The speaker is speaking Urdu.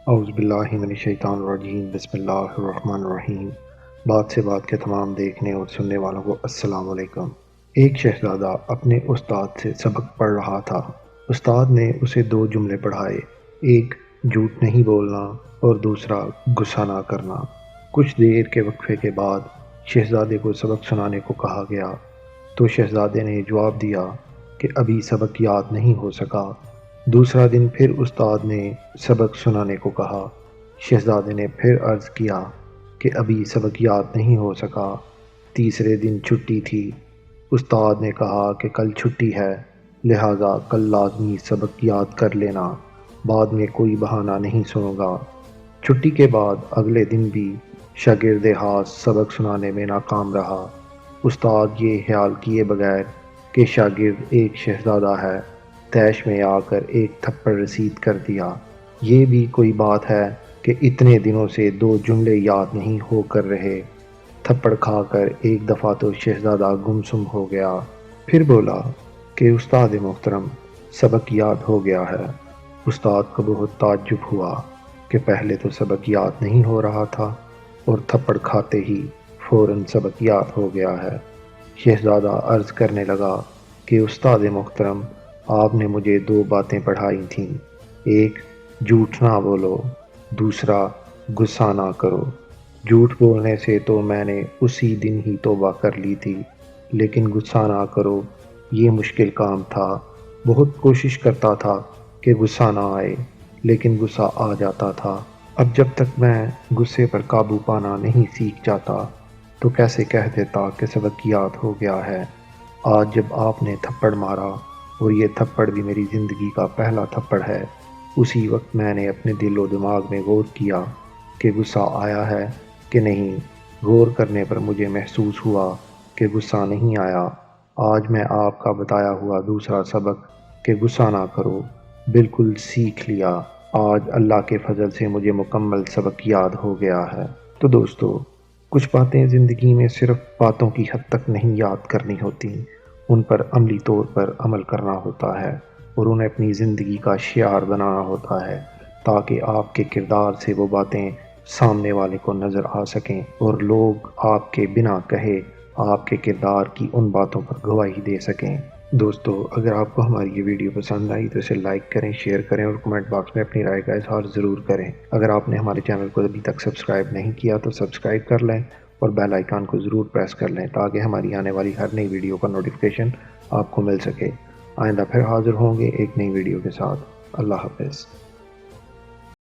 اعوذ باللہ من الشیطان الرجیم، بسم اللہ الرحمن الرحیم۔ بات سے بات کے تمام دیکھنے اور سننے والوں کو السلام علیکم۔ ایک شہزادہ اپنے استاد سے سبق پڑھ رہا تھا۔ استاد نے اسے دو جملے پڑھائے، ایک جھوٹ نہیں بولنا اور دوسرا غصہ نہ کرنا۔ کچھ دیر کے وقفے کے بعد شہزادے کو سبق سنانے کو کہا گیا تو شہزادے نے جواب دیا کہ ابھی سبق یاد نہیں ہو سکا۔ دوسرا دن پھر استاد نے سبق سنانے کو کہا۔ شہزادے نے پھر عرض کیا کہ ابھی سبق یاد نہیں ہو سکا۔ تیسرے دن چھٹی تھی۔ استاد نے کہا کہ کل چھٹی ہے، لہٰذا کل لازمی سبق یاد کر لینا، بعد میں کوئی بہانہ نہیں سنوں گا۔ چھٹی کے بعد اگلے دن بھی شاگرد خاص سبق سنانے میں ناکام رہا۔ استاد یہ خیال کیے بغیر کہ شاگرد ایک شہزادہ ہے، طیش میں آ کر ایک تھپڑ رسید کر دیا۔ یہ بھی کوئی بات ہے کہ اتنے دنوں سے دو جملے یاد نہیں ہو کر رہے۔ تھپڑ کھا کر ایک دفعہ تو شہزادہ گمسم ہو گیا۔ پھر بولا کہ استاد محترم، سبق یاد ہو گیا ہے۔ استاد کو بہت تعجب ہوا کہ پہلے تو سبق یاد نہیں ہو رہا تھا اور تھپڑ کھاتے ہی فوراً سبق یاد ہو گیا ہے۔ شہزادہ عرض کرنے لگا کہ استاد محترم، آپ نے مجھے دو باتیں پڑھائی تھیں، ایک جھوٹ نہ بولو، دوسرا غصہ نہ کرو۔ جھوٹ بولنے سے تو میں نے اسی دن ہی توبہ کر لی تھی، لیکن غصہ نہ کرو یہ مشکل کام تھا۔ بہت کوشش کرتا تھا کہ غصہ نہ آئے، لیکن غصہ آ جاتا تھا۔ اب جب تک میں غصے پر قابو پانا نہیں سیکھ جاتا تو کیسے کہہ دیتا کہ سبق یاد ہو گیا ہے۔ آج جب آپ نے تھپڑ مارا، اور یہ تھپڑ بھی میری زندگی کا پہلا تھپڑ ہے، اسی وقت میں نے اپنے دل و دماغ میں غور کیا کہ غصہ آیا ہے کہ نہیں۔ غور کرنے پر مجھے محسوس ہوا کہ غصہ نہیں آیا۔ آج میں آپ کا بتایا ہوا دوسرا سبق کہ غصہ نہ کرو بالکل سیکھ لیا۔ آج اللہ کے فضل سے مجھے مکمل سبق یاد ہو گیا ہے۔ تو دوستو، کچھ باتیں زندگی میں صرف باتوں کی حد تک نہیں یاد کرنی ہوتی، ان پر عملی طور پر عمل کرنا ہوتا ہے اور انہیں اپنی زندگی کا شعار بنانا ہوتا ہے، تاکہ آپ کے کردار سے وہ باتیں سامنے والے کو نظر آ سکیں اور لوگ آپ کے بنا کہے آپ کے کردار کی ان باتوں پر گواہی دے سکیں۔ دوستو، اگر آپ کو ہماری یہ ویڈیو پسند آئی تو اسے لائک کریں، شیئر کریں اور کمنٹ باکس میں اپنی رائے کا اظہار ضرور کریں۔ اگر آپ نے ہمارے چینل کو ابھی تک سبسکرائب نہیں کیا تو سبسکرائب کر لیں اور بیل آئیکن کو ضرور پریس کر لیں تاکہ ہماری آنے والی ہر نئی ویڈیو کا نوٹیفیکیشن آپ کو مل سکے۔ آئندہ پھر حاضر ہوں گے ایک نئی ویڈیو کے ساتھ۔ اللہ حافظ۔